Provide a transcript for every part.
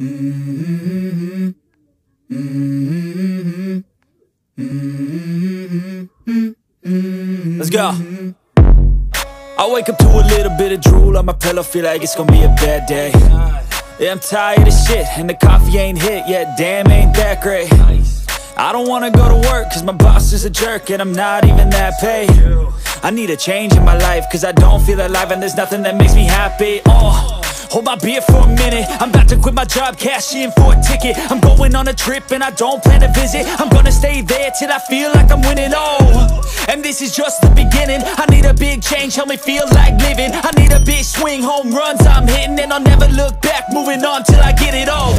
Let's go. I wake up to a little bit of drool on my pillow, feel like it's gonna be a bad day. Yeah, I'm tired of shit, and the coffee ain't hit yet, damn, ain't that great. I don't wanna go to work, cause my boss is a jerk, and I'm not even that paid. I need a change in my life, cause I don't feel alive, and there's nothing that makes me happy. Hold my beer for a minute, I'm about to quit my job, cash in for a ticket. I'm going on a trip and I don't plan to visit. I'm gonna stay there till I feel like I'm winning, and this is just the beginning. I need a big change, help me feel like living. I need a big swing, home runs I'm hitting, and I'll never look back, moving on till I get it all.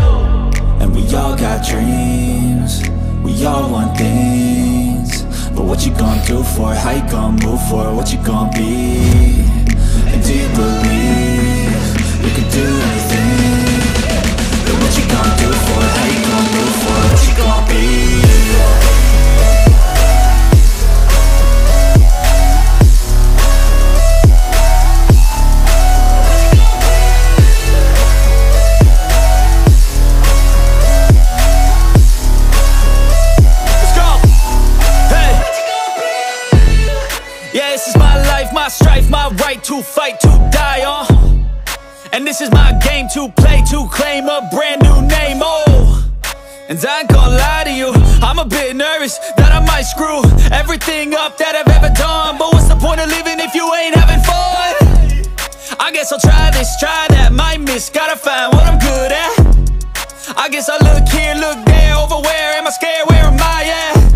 And we all got dreams, we all want things, but what you gonna do for it? How you gonna move for it? What you gonna be? And do you believe you can do anything? But what you gonna do for it? How you gonna move for it? What you gonna be? My strife, my right to fight, to die on. And this is my game to play, to claim a brand new name, And I ain't gonna lie to you, I'm a bit nervous that I might screw everything up that I've ever done. But what's the point of living if you ain't having fun? I guess I'll try this, try that, might miss, gotta find what I'm good at. I guess I look here, look there, over where am I scared, where am I at?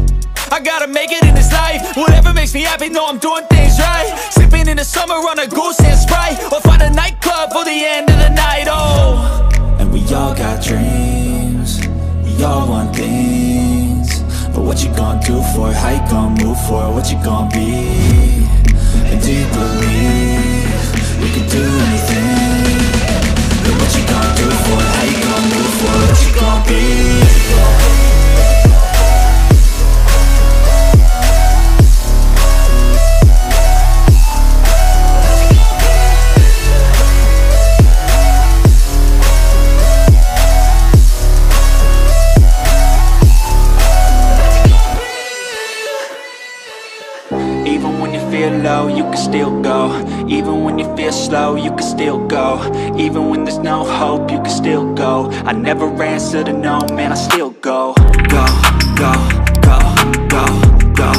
I gotta make it in this life, whatever makes me happy, know I'm doing things right. Sipping in the summer on a goose and Sprite, or find a nightclub for the end of the night, And we all got dreams, we all want things, but what you gonna do for it? How you gonna move for it? What you gonna be? And do you believe you can do anything? But what you gonna do for it? How you gonna move for it? What you gonna be? Low, you can still go. Even when you feel slow, you can still go. Even when there's no hope, you can still go. I never answer to no, man, I still go. Go, go, go, go, go,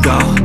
go.